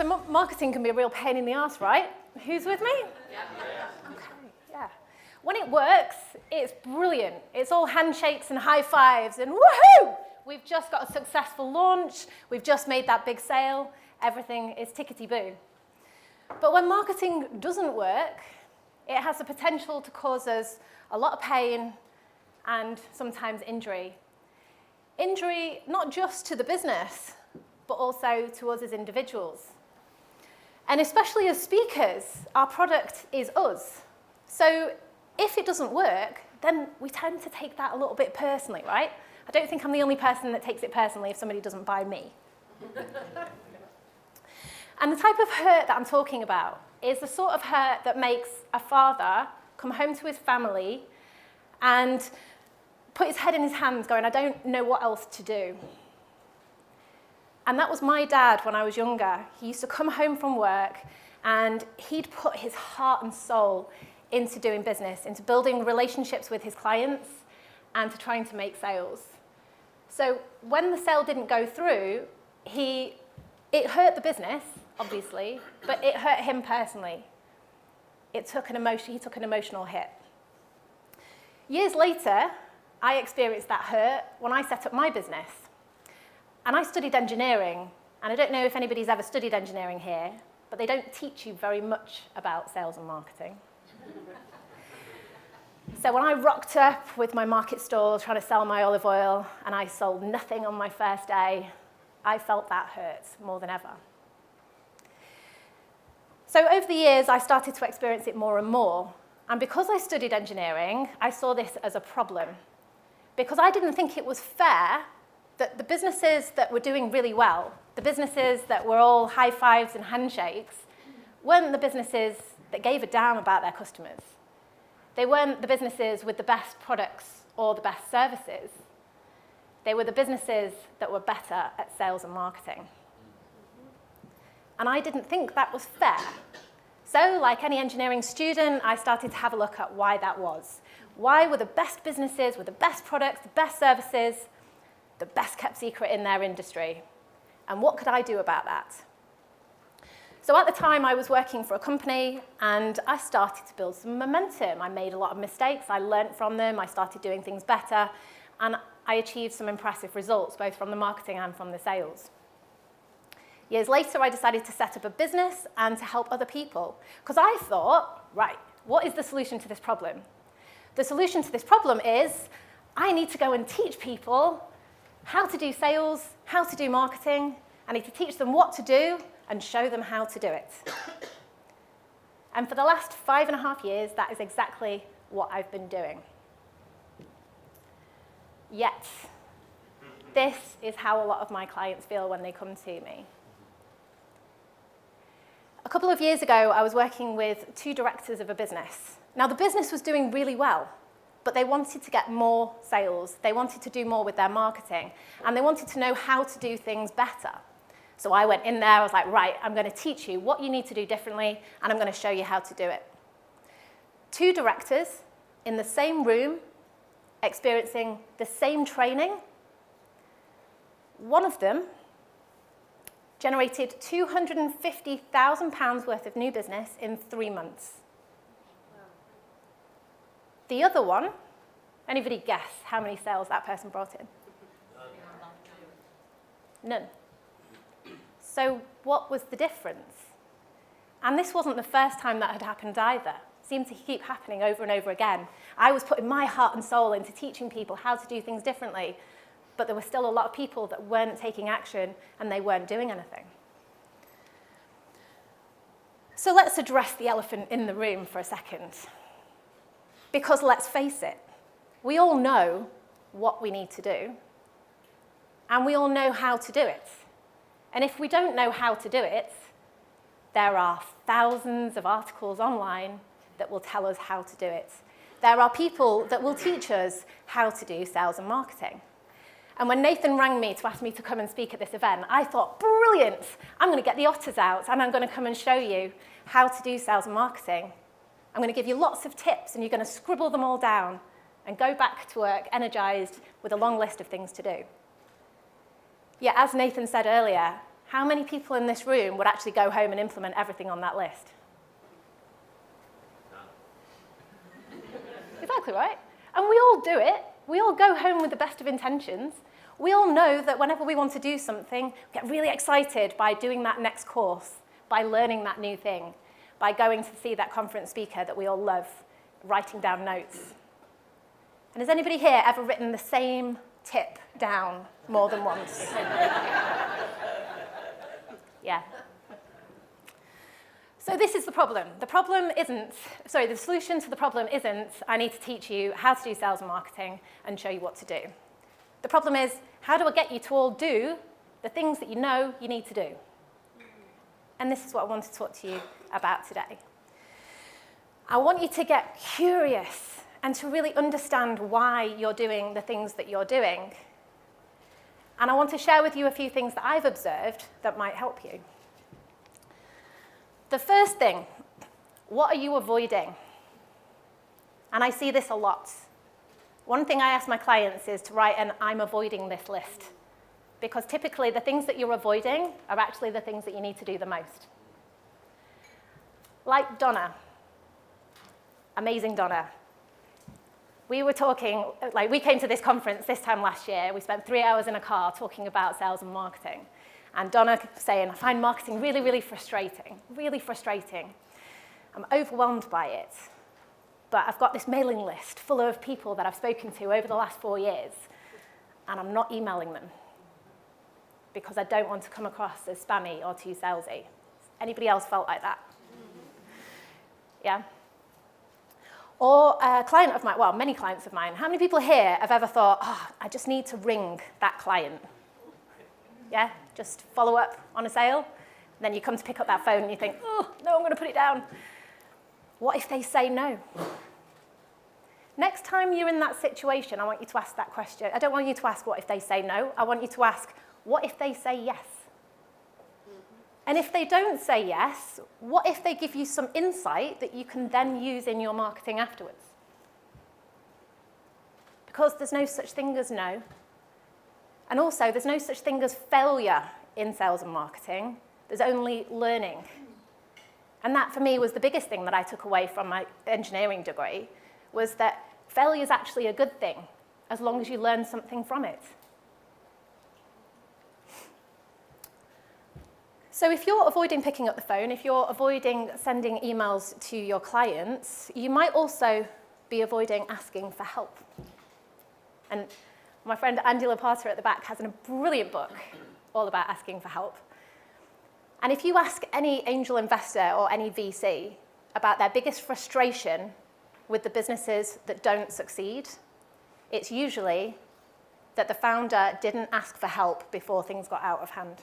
So marketing can be a real pain in the arse, right? Who's with me? Yeah. Okay, yeah. When it works, it's brilliant. It's all handshakes and high fives and woohoo! We've just got a successful launch. We've just made that big sale. Everything is tickety-boo. But when marketing doesn't work, it has the potential to cause us a lot of pain and sometimes injury. Injury not just to the business, but also to us as individuals. And especially as speakers, our product is us. So if it doesn't work, then we tend to take that a little bit personally, right? I don't think I'm the only person that takes it personally if somebody doesn't buy me. And the type of hurt that I'm talking about is the sort of hurt that makes a father come home to his family and put his head in his hands going, I don't know what else to do. And that was my dad when I was younger. He used to come home from work and he'd put his heart and soul into doing business, into building relationships with his clients and to trying to make sales. So when the sale didn't go through, it hurt the business, obviously, but it hurt him personally. He took an emotional hit. Years later, I experienced that hurt when I set up my business. And I studied engineering, and I don't know if anybody's ever studied engineering here, but they don't teach you very much about sales and marketing. So when I rocked up with my market stall trying to sell my olive oil, and I sold nothing on my first day, I felt that hurt more than ever. So over the years, I started to experience it more and more. And because I studied engineering, I saw this as a problem. Because I didn't think it was fair that the businesses that were doing really well, the businesses that were all high fives and handshakes, weren't the businesses that gave a damn about their customers. They weren't the businesses with the best products or the best services. They were the businesses that were better at sales and marketing. And I didn't think that was fair. So, like any engineering student, I started to have a look at why that was. Why were the best businesses with the best products, the best services, the best kept secret in their industry? And what could I do about that? So at the time, I was working for a company, and I started to build some momentum. I made a lot of mistakes. I learned from them. I started doing things better. And I achieved some impressive results, both from the marketing and from the sales. Years later, I decided to set up a business and to help other people. Because I thought, right, what is the solution to this problem? The solution to this problem is I need to go and teach people how to do sales, how to do marketing. I need to teach them what to do and show them how to do it. And for the last 5.5 years, that is exactly what I've been doing. Yet, this is how a lot of my clients feel when they come to me. A couple of years ago, I was working with 2 directors of a business. Now, the business was doing really well, but they wanted to get more sales. They wanted to do more with their marketing, and they wanted to know how to do things better. So I went in there, I was like, right, I'm going to teach you what you need to do differently, and I'm going to show you how to do it. 2 directors in the same room, experiencing the same training. One of them generated £250,000 worth of new business in 3 months. The other one, anybody guess how many sales that person brought in? None. So what was the difference? And this wasn't the first time that had happened either. It seemed to keep happening over and over again. I was putting my heart and soul into teaching people how to do things differently, but there were still a lot of people that weren't taking action and they weren't doing anything. So let's address the elephant in the room for a second. Because let's face it, we all know what we need to do, and we all know how to do it. And if we don't know how to do it, there are thousands of articles online that will tell us how to do it. There are people that will teach us how to do sales and marketing. And when Nathan rang me to ask me to come and speak at this event, I thought, brilliant, I'm going to get the otters out and I'm going to come and show you how to do sales and marketing. I'm going to give you lots of tips and you're going to scribble them all down and go back to work energized with a long list of things to do. Yet, as Nathan said earlier, How many people in this room would actually go home and implement everything on that list? Exactly right. And we all do it. We all go home with the best of intentions. We all know that whenever we want to do something, we get really excited by doing that next course, by learning that new thing, by going to see that conference speaker that we all love, writing down notes. And has anybody here ever written the same tip down more than once? Yeah. So this is the problem. The solution to the problem isn't, I need to teach you how to do sales and marketing and show you what to do. The problem is, how do I get you to all do the things that you know you need to do? And this is what I want to talk to you about today. I want you to get curious and to really understand why you're doing the things that you're doing. And I want to share with you a few things that I've observed that might help you. The first thing, what are you avoiding? And I see this a lot. One thing I ask my clients is to write an I'm avoiding this list, because typically the things that you're avoiding are actually the things that you need to do the most. Like Donna, amazing Donna. We were talking, we came to this conference this time last year. We spent 3 hours in a car talking about sales and marketing. And Donna kept saying, I find marketing really, really frustrating, really frustrating. I'm overwhelmed by it. But I've got this mailing list full of people that I've spoken to over the last 4 years, and I'm not emailing them because I don't want to come across as spammy or too salesy. Anybody else felt like that? Yeah? Or a client of mine, well, many clients of mine, how many people here have ever thought, I just need to ring that client? Yeah? Just follow up on a sale, and then you come to pick up that phone and you think, no, I'm going to put it down. What if they say no? Next time you're in that situation, I want you to ask that question. I don't want you to ask what if they say no. I want you to ask, what if they say yes? And if they don't say yes, what if they give you some insight that you can then use in your marketing afterwards? Because there's no such thing as no. And also, there's no such thing as failure in sales and marketing. There's only learning. And that, for me, was the biggest thing that I took away from my engineering degree, was that failure is actually a good thing, as long as you learn something from it. So if you're avoiding picking up the phone, if you're avoiding sending emails to your clients, you might also be avoiding asking for help. And my friend Andy Laporta at the back has a brilliant book all about asking for help. And if you ask any angel investor or any VC about their biggest frustration with the businesses that don't succeed, it's usually that the founder didn't ask for help before things got out of hand.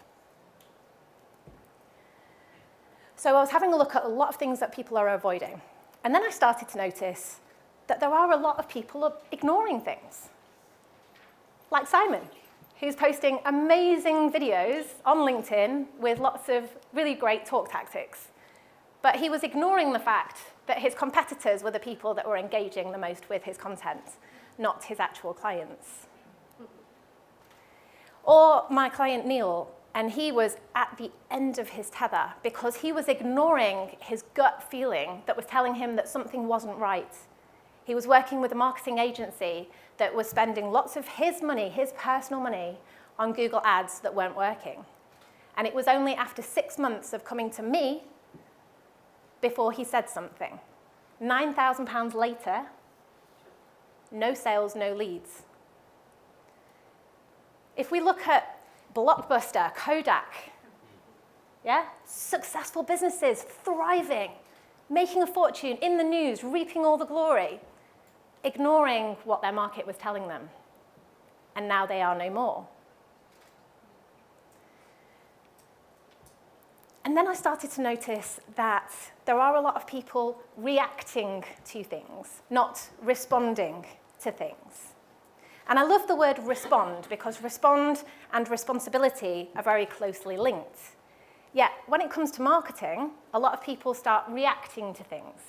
So I was having a look at a lot of things that people are avoiding. And then I started to notice that there are a lot of people ignoring things. Like Simon, who's posting amazing videos on LinkedIn with lots of really great talk tactics. But he was ignoring the fact that his competitors were the people that were engaging the most with his content, not his actual clients. Or my client Neil, and he was at the end of his tether because he was ignoring his gut feeling that was telling him that something wasn't right. He was working with a marketing agency that was spending lots of his money, his personal money, on Google Ads that weren't working. And it was only after 6 months of coming to me before he said something. £9,000 later, no sales, no leads. If we look at Blockbuster, Kodak, yeah? Successful businesses, thriving, making a fortune in the news, reaping all the glory, ignoring what their market was telling them. And now they are no more. And then I started to notice that there are a lot of people reacting to things, not responding to things. And I love the word respond, because respond and responsibility are very closely linked. Yet, when it comes to marketing, a lot of people start reacting to things.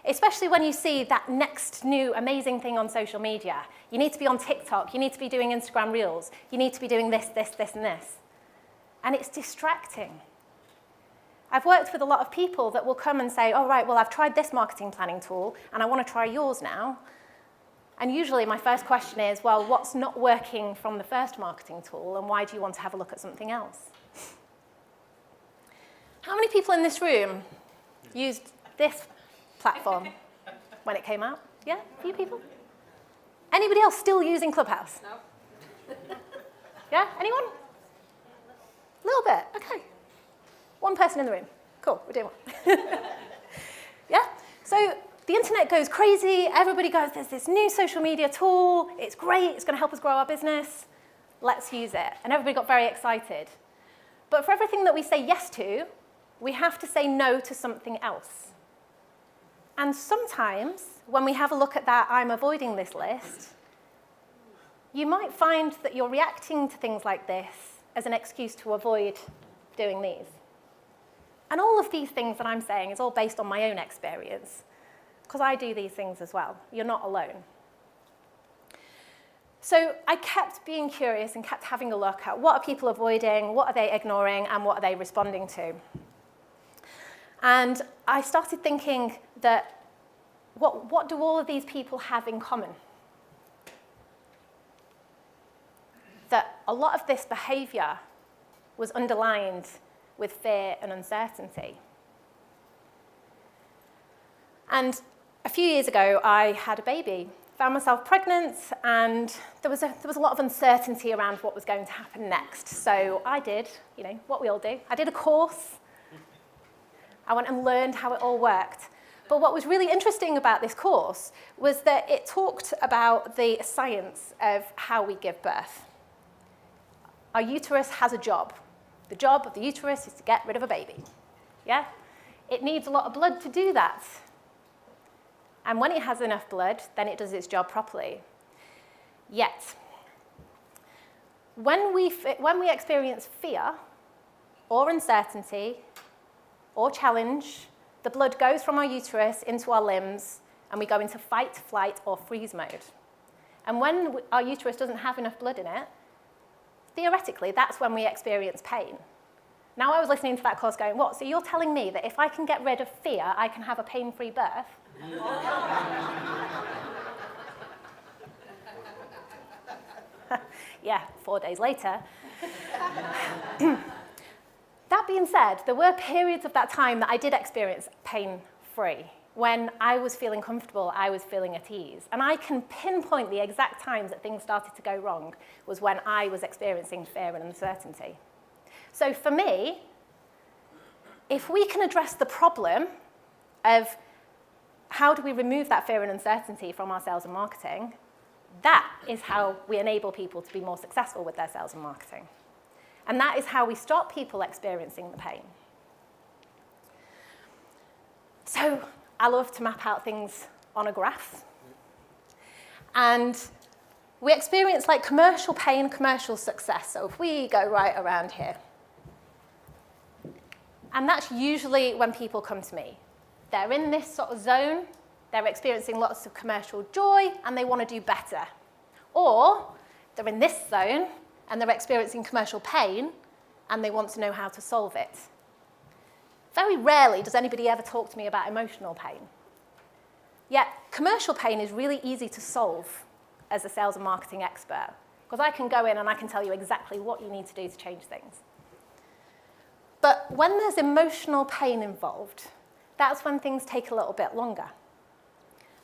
Especially when you see that next new amazing thing on social media. You need to be on TikTok, you need to be doing Instagram Reels, you need to be doing this, this, this, and this. and it's distracting. I've worked with a lot of people that will come and say, oh, right, well, I've tried this marketing planning tool, and I want to try yours now. And usually my first question is, well, what's not working from the first marketing tool, and why do you want to have a look at something else? How many people in this room used this platform when it came out? Yeah, a few people? Anybody else still using Clubhouse? No. Yeah, anyone? A little bit, okay. One person in the room. Cool, we're doing well. Yeah, so the internet goes crazy. Everybody goes, there's this new social media tool. It's great, it's going to help us grow our business. Let's use it. And everybody got very excited. But for everything that we say yes to, we have to say no to something else. And sometimes, when we have a look at that I'm avoiding this list, you might find that you're reacting to things like this as an excuse to avoid doing these. And all of these things that I'm saying is all based on my own experience, because I do these things as well. You're not alone. So I kept being curious and kept having a look at what are people avoiding, what are they ignoring, and what are they responding to. And I started thinking that what do all of these people have in common? That a lot of this behavior was underlined with fear and uncertainty. And a few years ago, I had a baby, found myself pregnant, and there was a lot of uncertainty around what was going to happen next. So I did, what we all do. I did a course. I went and learned how it all worked. But what was really interesting about this course was that it talked about the science of how we give birth. Our uterus has a job. The job of the uterus is to get rid of a baby. Yeah? It needs a lot of blood to do that. And when it has enough blood, then it does its job properly. Yet, when we experience fear or uncertainty or challenge, the blood goes from our uterus into our limbs, and we go into fight, flight, or freeze mode. And when our uterus doesn't have enough blood in it, theoretically, that's when we experience pain. Now, I was listening to that course going, what? So you're telling me that if I can get rid of fear, I can have a pain-free birth? Yeah, 4 days later. That being said, there were periods of that time that I did experience pain-free. When I was feeling comfortable, I was feeling at ease. And I can pinpoint the exact times that things started to go wrong was when I was experiencing fear and uncertainty. So for me, if we can address the problem of how do we remove that fear and uncertainty from our sales and marketing, that is how we enable people to be more successful with their sales and marketing. And that is how we stop people experiencing the pain. So I love to map out things on a graph. And we experience like commercial pain, commercial success. So if we go right around here, and that's usually when people come to me. They're in this sort of zone, they're experiencing lots of commercial joy, and they want to do better. Or they're in this zone, and they're experiencing commercial pain, and they want to know how to solve it. Very rarely does anybody ever talk to me about emotional pain. Yet commercial pain is really easy to solve as a sales and marketing expert, because I can go in and I can tell you exactly what you need to do to change things. But when there's emotional pain involved, that's when things take a little bit longer.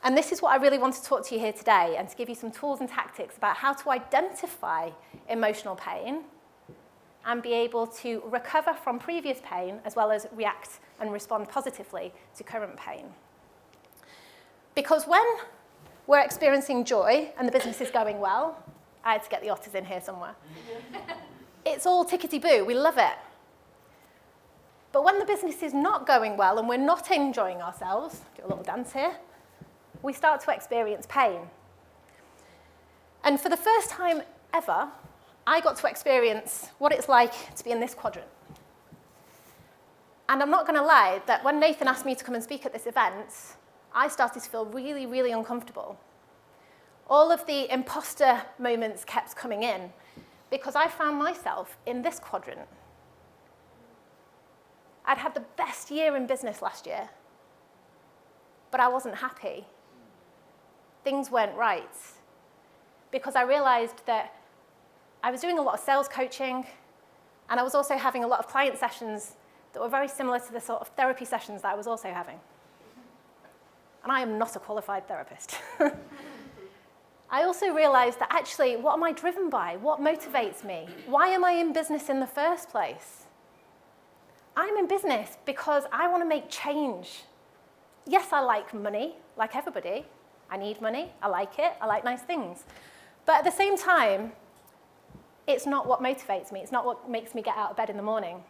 And this is what I really want to talk to you here today, and to give you some tools and tactics about how to identify emotional pain and be able to recover from previous pain, as well as react and respond positively to current pain. Because when we're experiencing joy and the business is going well, I had to get the otters in here somewhere, it's all tickety-boo, we love it. But when the business is not going well and we're not enjoying ourselves, do a little dance here, we start to experience pain. And for the first time ever, I got to experience what it's like to be in this quadrant. And I'm not going to lie that when Nathan asked me to come and speak at this event, I started to feel really, really uncomfortable. All of the imposter moments kept coming in because I found myself in this quadrant. I'd had the best year in business last year, but I wasn't happy. Things weren't right, because I realized that I was doing a lot of sales coaching, and I was also having a lot of client sessions that were very similar to the sort of therapy sessions that I was also having. And I am not a qualified therapist. I also realized that actually, what am I driven by? What motivates me? Why am I in business in the first place? I'm in business because I want to make change. Yes, I like money, like everybody. I need money, I like it, I like nice things. But at the same time, it's not what motivates me. It's not what makes me get out of bed in the morning.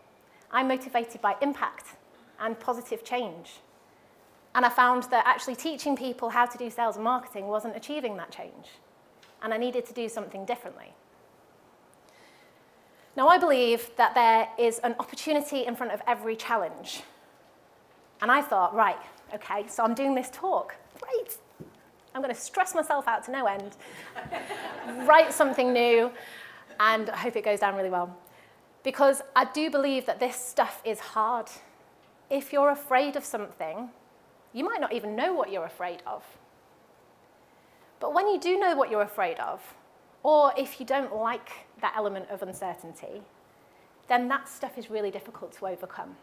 I'm motivated by impact and positive change. And I found that actually teaching people how to do sales and marketing wasn't achieving that change. And I needed to do something differently. Now, I believe that there is an opportunity in front of every challenge. And I thought, right, okay, so I'm doing this talk. Great. I'm going to stress myself out to no end, write something new, and I hope it goes down really well. Because I do believe that this stuff is hard. If you're afraid of something, you might not even know what you're afraid of. But when you do know what you're afraid of, or if you don't like that element of uncertainty, then that stuff is really difficult to overcome.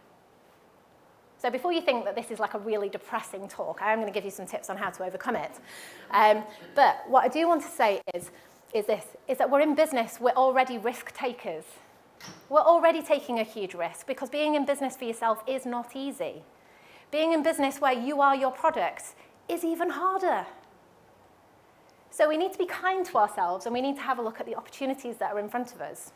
So before you think that this is like a really depressing talk, I am going to give you some tips on how to overcome it. But what I do want to say is that we're in business, we're already risk takers. We're already taking a huge risk, because being in business for yourself is not easy. Being in business where you are your product is even harder. So we need to be kind to ourselves, and we need to have a look at the opportunities that are in front of us.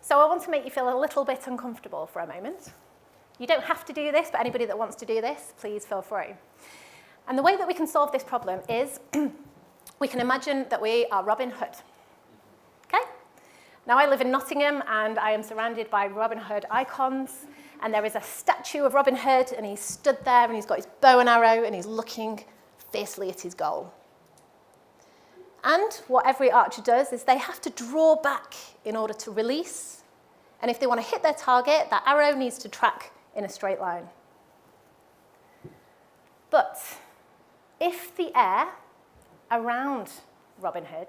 So I want to make you feel a little bit uncomfortable for a moment. You don't have to do this, but anybody that wants to do this, please feel free. And the way that we can solve this problem is we can imagine that we are Robin Hood. Okay? Now, I live in Nottingham, and I am surrounded by Robin Hood icons. And there is a statue of Robin Hood, and he's stood there, and he's got his bow and arrow, and he's looking fiercely at his goal. And what every archer does is they have to draw back in order to release. And if they want to hit their target, that arrow needs to track in a straight line. But if the air around Robin Hood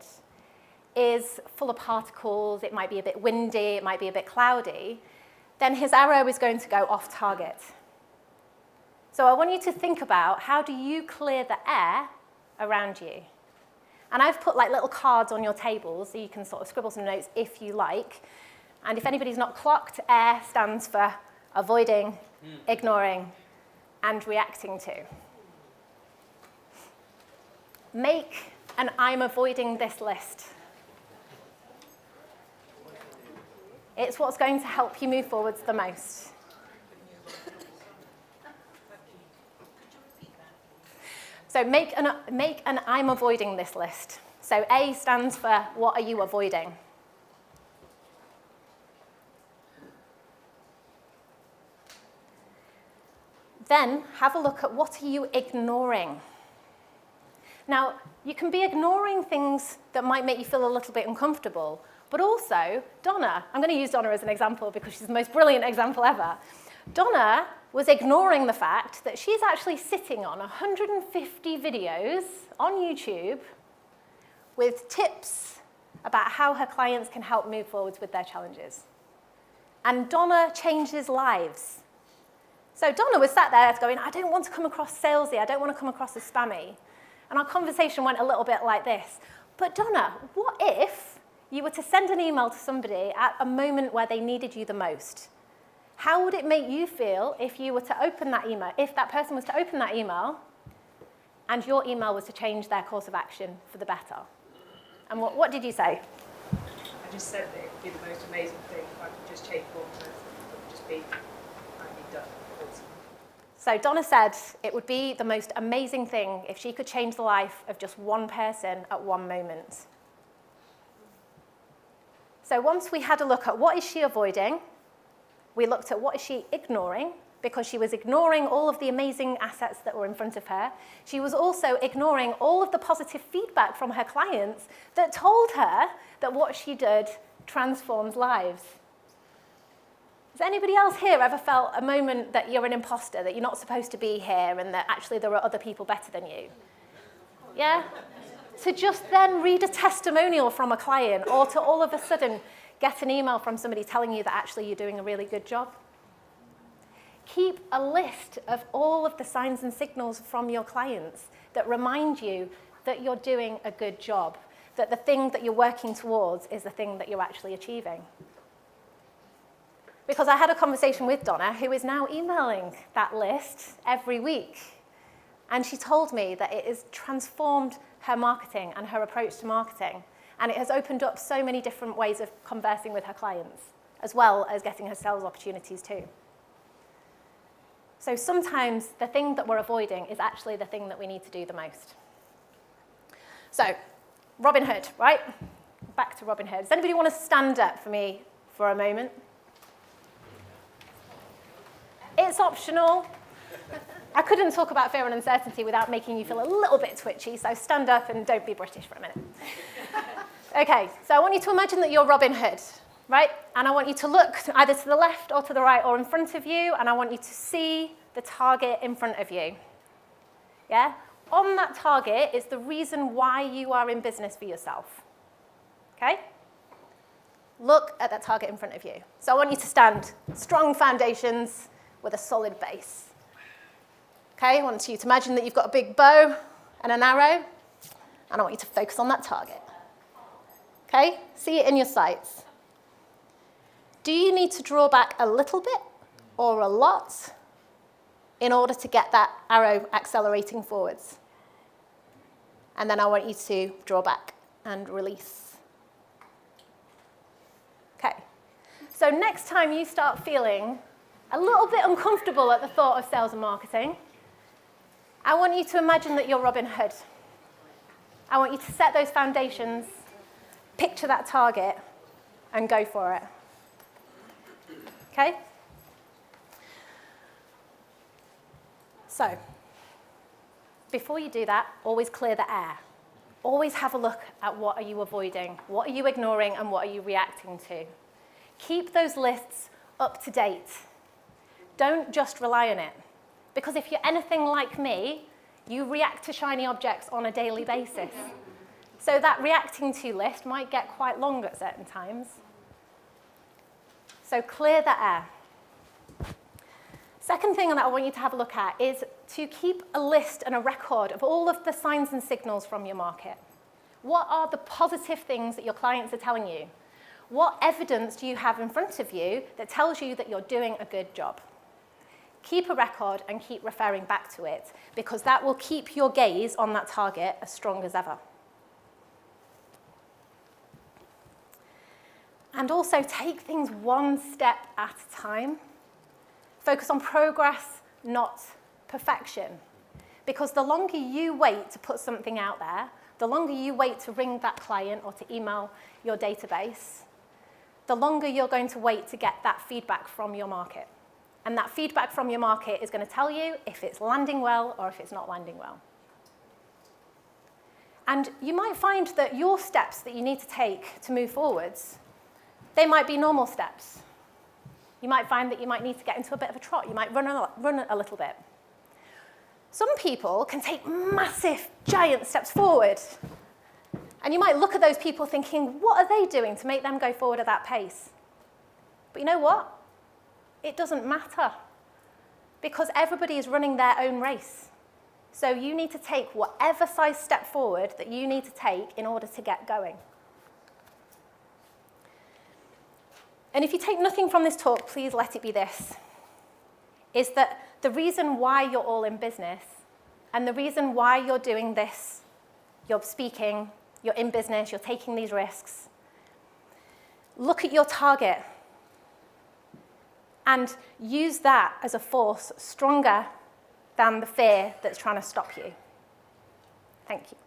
is full of particles, it might be a bit windy, it might be a bit cloudy, then his arrow is going to go off target. So I want you to think about, how do you clear the air around you? And I've put like little cards on your tables so you can sort of scribble some notes if you like. And if anybody's not clocked, AIR stands for avoiding, ignoring, and reacting to. Make an I'm avoiding this list. It's what's going to help you move forwards the most. So make an I'm avoiding this list. So A stands for what are you avoiding? Then have a look at what are you ignoring. Now, you can be ignoring things that might make you feel a little bit uncomfortable, but also Donna, I'm going to use Donna as an example because she's the most brilliant example ever. Donna was ignoring the fact that she's actually sitting on 150 videos on YouTube with tips about how her clients can help move forwards with their challenges. And Donna changes lives. So Donna was sat there going, I don't want to come across salesy, I don't want to come across as spammy. And our conversation went a little bit like this. But Donna, what if you were to send an email to somebody at a moment where they needed you the most? How would it make you feel if you were to open that email, if that person was to open that email and your email was to change their course of action for the better? And what did you say? I just said that it would be the most amazing thing if I could just change one person. It would just be, I'd be done. Awesome. So Donna said it would be the most amazing thing if she could change the life of just one person at one moment. So once we had a look at what is she avoiding, we looked at what is she ignoring, because she was ignoring all of the amazing assets that were in front of her. She was also ignoring all of the positive feedback from her clients that told her that what she did transformed lives. Has anybody else here ever felt a moment that you're an imposter, that you're not supposed to be here, and that actually there are other people better than you? Yeah? To just then read a testimonial from a client, or to all of a sudden get an email from somebody telling you that actually you're doing a really good job. Keep a list of all of the signs and signals from your clients that remind you that you're doing a good job, that the thing that you're working towards is the thing that you're actually achieving. Because I had a conversation with Donna, who is now emailing that list every week. And she told me that it has transformed her marketing and her approach to marketing. And it has opened up so many different ways of conversing with her clients, as well as getting her sales opportunities too. So sometimes the thing that we're avoiding is actually the thing that we need to do the most. So, Robin Hood, right? Back to Robin Hood. Does anybody want to stand up for me for a moment? It's optional. I couldn't talk about fear and uncertainty without making you feel a little bit twitchy, so stand up and don't be British for a minute. Okay, so I want you to imagine that you're Robin Hood, right? And I want you to look either to the left or to the right or in front of you, and I want you to see the target in front of you. Yeah? On that target is the reason why you are in business for yourself. Okay? Look at that target in front of you. So I want you to stand strong foundations with a solid base. Okay? I want you to imagine that you've got a big bow and an arrow, and I want you to focus on that target. Okay? See it in your sights. Do you need to draw back a little bit or a lot in order to get that arrow accelerating forwards? And then I want you to draw back and release. Okay. So next time you start feeling a little bit uncomfortable at the thought of sales and marketing, I want you to imagine that you're Robin Hood. I want you to set those foundations, picture that target, and go for it. Okay? So, before you do that, always clear the air. Always have a look at what are you avoiding, what are you ignoring, and what are you reacting to. Keep those lists up to date. Don't just rely on it. Because if you're anything like me, you react to shiny objects on a daily basis. So that reacting to list might get quite long at certain times. So clear the air. Second thing that I want you to have a look at is to keep a list and a record of all of the signs and signals from your market. What are the positive things that your clients are telling you? What evidence do you have in front of you that tells you that you're doing a good job? Keep a record and keep referring back to it, because that will keep your gaze on that target as strong as ever. And also take things one step at a time. Focus on progress, not perfection. Because the longer you wait to put something out there, the longer you wait to ring that client or to email your database, the longer you're going to wait to get that feedback from your market. And that feedback from your market is going to tell you if it's landing well or if it's not landing well. And you might find that your steps that you need to take to move forwards, they might be normal steps. You might find that you might need to get into a bit of a trot. You might run a little bit. Some people can take massive, giant steps forward. And you might look at those people thinking, what are they doing to make them go forward at that pace? But you know what? It doesn't matter. Because everybody is running their own race. So you need to take whatever size step forward that you need to take in order to get going. And if you take nothing from this talk, please let it be this, is that the reason why you're all in business and the reason why you're doing this, you're speaking, you're in business, you're taking these risks, look at your target and use that as a force stronger than the fear that's trying to stop you. Thank you.